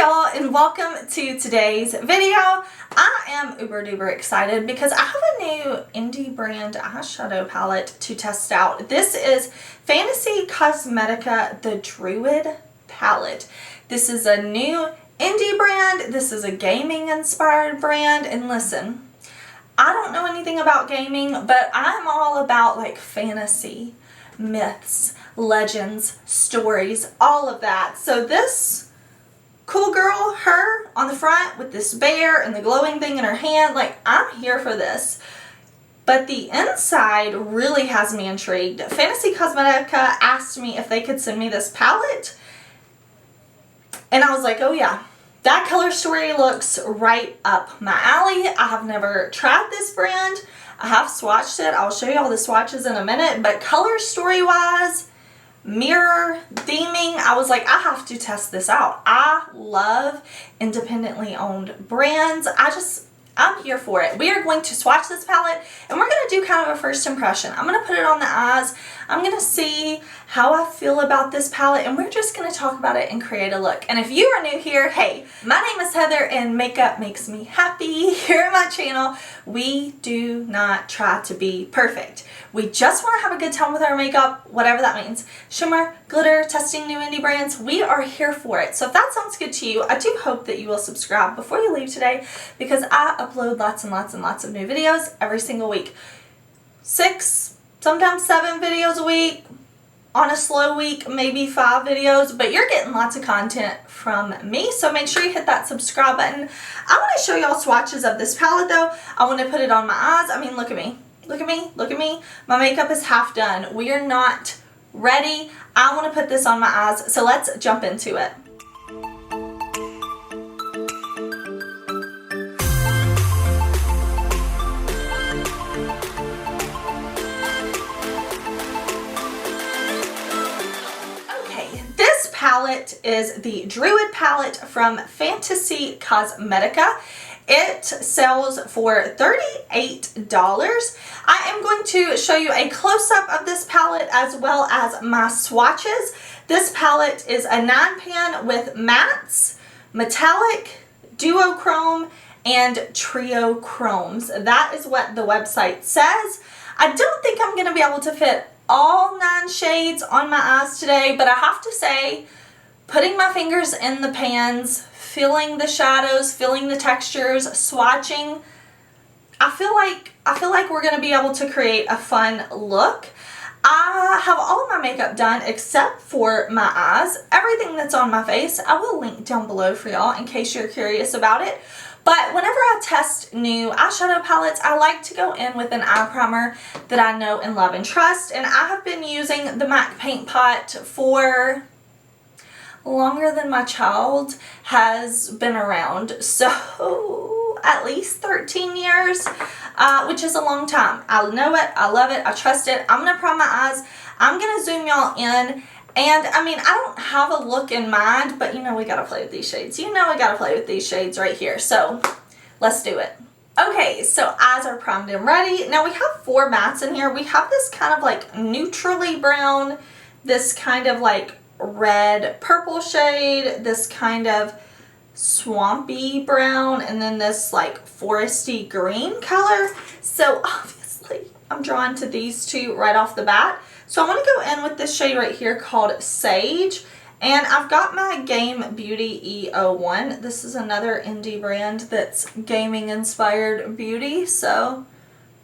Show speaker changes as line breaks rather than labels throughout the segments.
y'all, and welcome to today's video. I am uber duper excited because I have a new indie brand eyeshadow palette to test out. This is Fantasy Cosmetica the Druid palette. This is a new indie brand. This is a gaming inspired brand, and listen, I don't know anything about gaming, but I'm all about like fantasy, myths, legends, stories, all of that. So this cool girl, her on the front with this bear and the glowing thing in her hand, like I'm here for this. But the inside really has me intrigued. Fantasy Cosmetica asked me if they could send me this palette, and I was like, oh yeah, that color story looks right up my alley. I have never tried this brand. I have swatched it. I'll show you all the swatches in a minute, but color story wise, mirror, theming, I was like, I have to test this out. I love independently owned brands. I'm here for it. We are going to swatch this palette and we're going to do kind of a first impression. I'm going to put it on the eyes. I'm going to see how I feel about this palette, and we're just going to talk about it and create a look. And if you are new here, hey, my name is Heather and makeup makes me happy. Here on my channel, we do not try to be perfect. We just want to have a good time with our makeup, whatever that means. Shimmer, glitter, testing new indie brands, we are here for it. So if that sounds good to you, I do hope that you will subscribe before you leave today, because I upload lots and lots and lots of new videos every single week. 6, sometimes 7 videos a week. On a slow week, maybe 5 videos, but you're getting lots of content from me, so make sure you hit that subscribe button. I want to show y'all swatches of this palette though. I want to put it on my eyes. I mean, look at me. Look at me. Look at me. My makeup is half done. We are not ready. I want to put this on my eyes, so let's jump into it. Palette is the Druid palette from Fantasy Cosmetica. It sells for $38. I am going to show you a close-up of this palette as well as my swatches. This palette is a 9-pan with mattes, metallic, duochrome, and trio chromes. That is what the website says. I don't think I'm going to be able to fit all 9 shades on my eyes today, but I have to say, putting my fingers in the pans, feeling the shadows, feeling the textures, swatching, I feel like we're going to be able to create a fun look. I have all of my makeup done except for my eyes. Everything that's on my face, I will link down below for y'all in case you're curious about it. But whenever I test new eyeshadow palettes, I like to go in with an eye primer that I know and love and trust. And I have been using the MAC Paint Pot for longer than my child has been around. So at least 13 years, which is a long time. I know it, I love it, I trust it. I'm going to prime my eyes. I'm going to zoom y'all in. And I mean, I don't have a look in mind, but you know we gotta play with these shades. You know we gotta play with these shades right here. So let's do it. Okay, so eyes are primed and ready. Now we have 4 mattes in here. We have this kind of like neutrally brown, this kind of like red purple shade, this kind of swampy brown, and then this like foresty green color. So obviously I'm drawn to these 2 right off the bat. So I want to go in with this shade right here called Sage, and I've got my Game Beauty E01. This is another indie brand that's gaming inspired beauty, so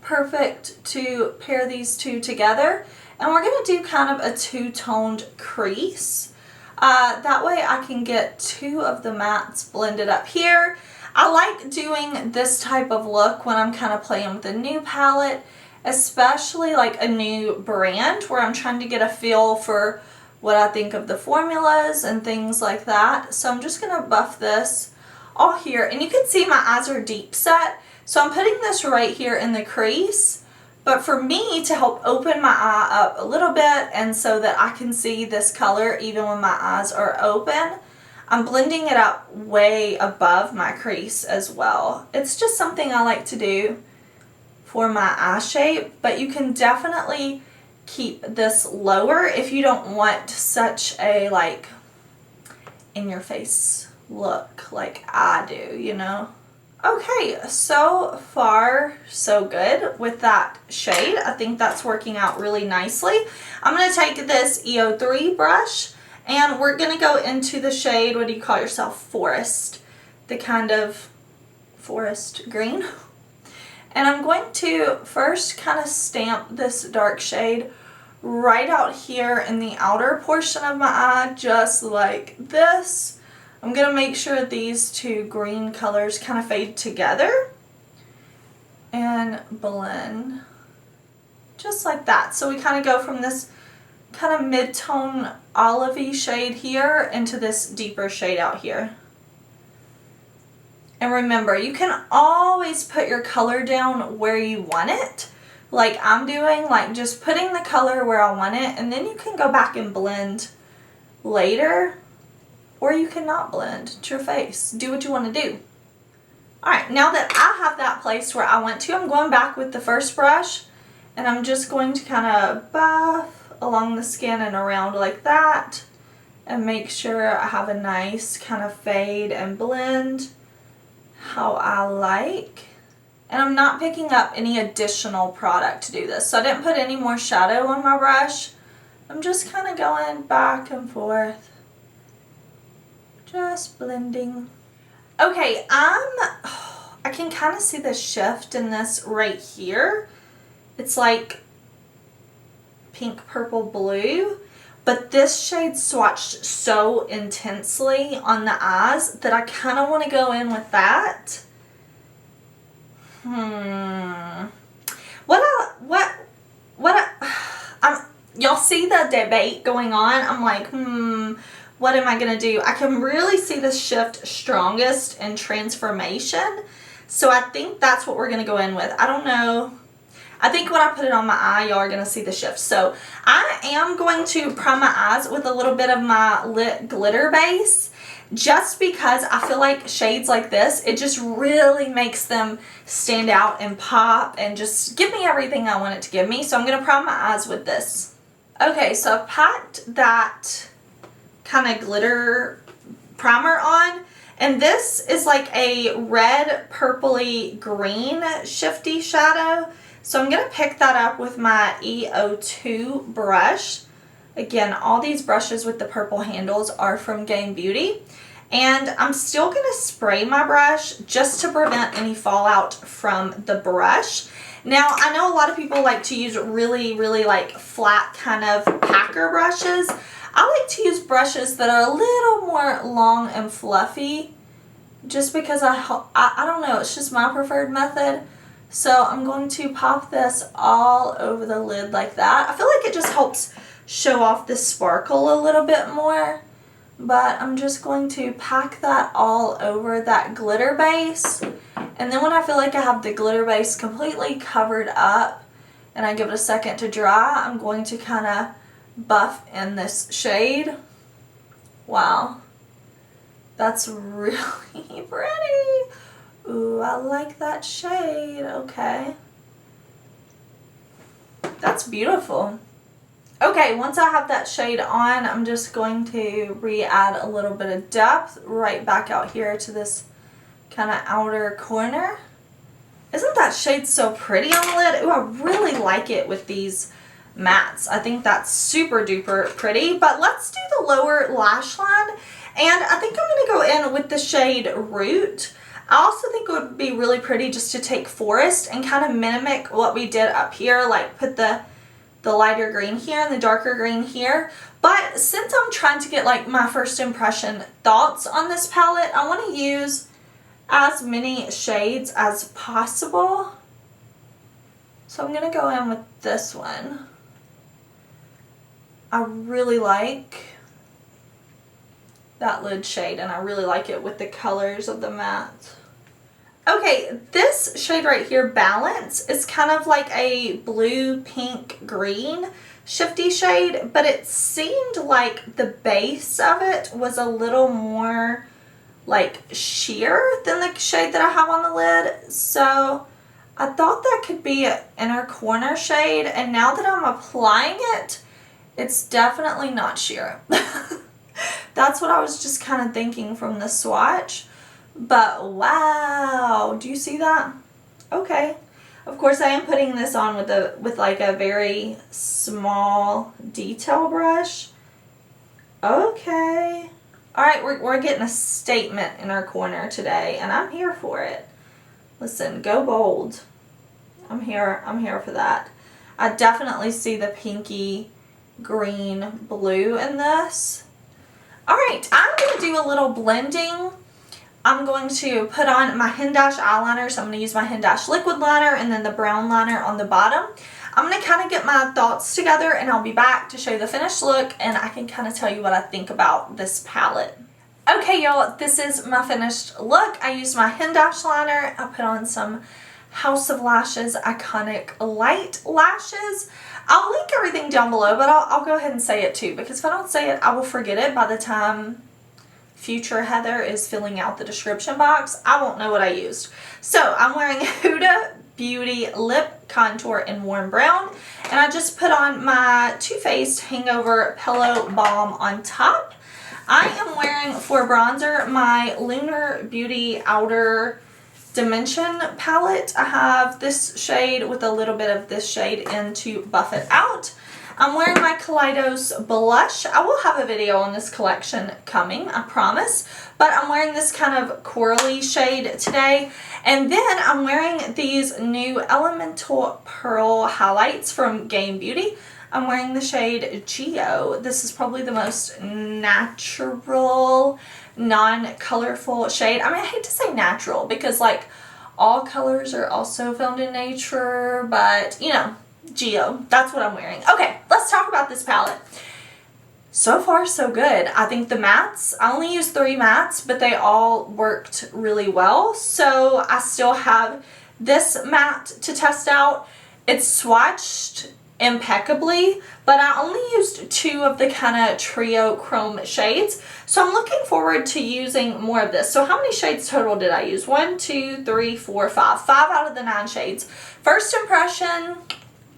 perfect to pair these 2 together. And we're going to do kind of a 2-toned crease. That way I can get 2 of the mattes blended up here. I like doing this type of look when I'm kind of playing with a new palette, especially like a new brand where I'm trying to get a feel for what I think of the formulas and things like that. So I'm just going to buff this all here, and you can see my eyes are deep set, so I'm putting this right here in the crease, but for me to help open my eye up a little bit and so that I can see this color even when my eyes are open, I'm blending it up way above my crease as well. It's just something I like to do for my eye shape, but you can definitely keep this lower if you don't want such a like in your face look like I do, you know? Okay, so far so good with that shade. I think that's working out really nicely. I'm going to take this EO3 brush and we're going to go into the shade, what do you call yourself, Forest, the kind of forest green. And I'm going to first kind of stamp this dark shade right out here in the outer portion of my eye, just like this. I'm going to make sure these two green colors kind of fade together and blend just like that. So we kind of go from this kind of mid-tone olivey shade here into this deeper shade out here. And remember, you can always put your color down where you want it, like I'm doing, like just putting the color where I want it, and then you can go back and blend later. Or you cannot blend to your face. Do what you want to do. Alright, now that I have that placed where I want to, I'm going back with the first brush. And I'm just going to kind of buff along the skin and around like that. And make sure I have a nice kind of fade and blend how I like. And I'm not picking up any additional product to do this. So I didn't put any more shadow on my brush. I'm just kind of going back and forth. Just blending. Okay, I can kind of see the shift in this right here. It's like pink, purple, blue. But this shade swatched so intensely on the eyes that I kind of want to go in with that. Y'all see the debate going on? I'm like, what am I going to do? I can really see the shift strongest in transformation. So I think that's what we're going to go in with. I don't know. I think when I put it on my eye, y'all are going to see the shift. So I am going to prime my eyes with a little bit of my Lit Glitter Base. Just because I feel like shades like this, it just really makes them stand out and pop and just give me everything I want it to give me. So I'm going to prime my eyes with this. Okay, so I've packed that kind of glitter primer on, and this is like a red purpley green shifty shadow, so I'm going to pick that up with my EO2 brush. Again, all these brushes with the purple handles are from Game Beauty, and I'm still going to spray my brush just to prevent any fallout from the brush. Now, I know a lot of people like to use really like flat kind of packer brushes. I like to use brushes that are a little more long and fluffy just because I don't know, it's just my preferred method. So I'm going to pop this all over the lid like that. I feel like it just helps show off the sparkle a little bit more. But I'm just going to pack that all over that glitter base. And then when I feel like I have the glitter base completely covered up and I give it a second to dry, I'm going to kind of buff in this shade. Wow, that's really pretty. Ooh, I like that shade. Okay, that's beautiful. Okay, once I have that shade on, I'm just going to re-add a little bit of depth right back out here to this kind of outer corner. Isn't that shade so pretty on the lid? Ooh, I really like it with these mattes. I think that's super duper pretty. But let's do the lower lash line. And I think I'm going to go in with the shade Root. I also think it would be really pretty just to take Forest and kind of mimic what we did up here. Like put the lighter green here and the darker green here. But since I'm trying to get like my first impression thoughts on this palette, I want to use as many shades as possible. So I'm going to go in with this one. I really like that lid shade and I really like it with the colors of the matte. Okay, this shade right here, Balance, is kind of like a blue, pink, green shifty shade, but it seemed like the base of it was a little more like sheer than the shade that I have on the lid. So I thought that could be an inner corner shade, and now that I'm applying it, it's definitely not sheer. That's what I was just kind of thinking from the swatch. But wow, do you see that? Okay. Of course, I am putting this on with like a very small detail brush. Okay. All right, we're getting a statement in our corner today, and I'm here for it. Listen, go bold. I'm here for that. I definitely see the pinky green blue in this. All right, I'm going to do a little blending. I'm going to put on my Hen Dash eyeliner, so I'm going to use my Hen Dash liquid liner and then the brown liner on the bottom. I'm going to kind of get my thoughts together and I'll be back to show you the finished look and I can kind of tell you what I think about this palette. Okay, y'all, this is my finished look. I used my Hen Dash liner. I put on some House of Lashes Iconic Light Lashes. I'll link everything down below, but I'll go ahead and say it too, because if I don't say it, I will forget it by the time future Heather is filling out the description box. I won't know what I used. So I'm wearing Huda Beauty Lip Contour in Warm Brown, and I just put on my Too Faced Hangover Pillow Balm on top. I am wearing, for bronzer, my Lunar Beauty Outer Dimension palette. I have this shade with a little bit of this shade in to buff it out. I'm wearing my Kaleidos blush. I will have a video on this collection coming, I promise. But I'm wearing this kind of corally shade today. And then I'm wearing these new Elemental Pearl highlights from Game Beauty. I'm wearing the shade Geo. This is probably the most natural, non-colorful shade. I mean, I hate to say natural because like all colors are also found in nature, but you know, Geo, that's what I'm wearing. Okay, let's talk about this palette. So far, so good. I think the mattes, I only used 3 mattes, but they all worked really well. So I still have this matte to test out. It's swatched impeccably, but I only used 2 of the kind of trio chrome shades. So I'm looking forward to using more of this. So how many shades total did I use? 1, 2, 3, 4, 5. 5 out of the 9 shades. First impression,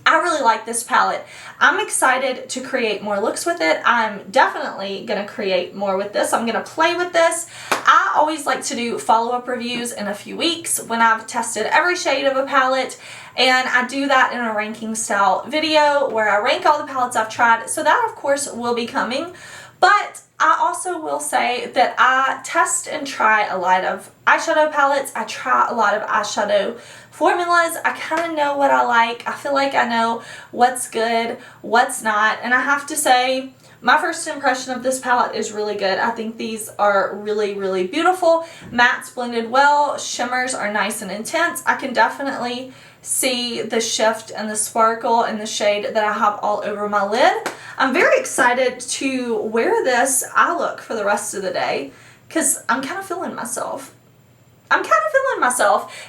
I really like this palette. I'm excited to create more looks with it. I'm definitely going to create more with this. I'm going to play with this. I always like to do follow-up reviews in a few weeks when I've tested every shade of a palette, and I do that in a ranking style video where I rank all the palettes I've tried. So that of course will be coming, but I also will say that I test and try a lot of eyeshadow palettes. I try a lot of eyeshadow formulas. I kind of know what I like. I feel like I know what's good, what's not, and I have to say my first impression of this palette is really good. I think these are really, really beautiful. Mattes blended well. Shimmers are nice and intense. I can definitely see the shift and the sparkle and the shade that I have all over my lid. I'm very excited to wear this eye look for the rest of the day because I'm kind of feeling myself.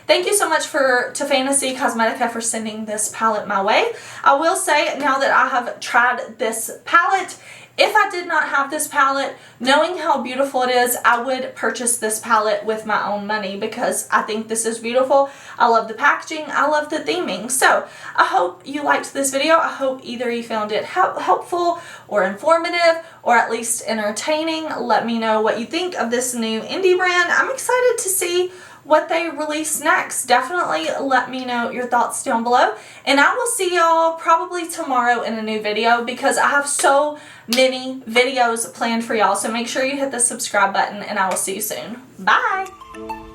Thank you so much to Fantasy Cosmetica for sending this palette my way. I will say, now that I have tried this palette, if I did not have this palette, knowing how beautiful it is, I would purchase this palette with my own money because I think this is beautiful. I love the packaging. I love the theming. So I hope you liked this video. I hope either you found it helpful or informative or at least entertaining. Let me know what you think of this new indie brand. I'm excited to see what they release next. Definitely let me know your thoughts down below, and I will see y'all probably tomorrow in a new video because I have so many videos planned for y'all. So make sure you hit the subscribe button and I will see you soon. Bye!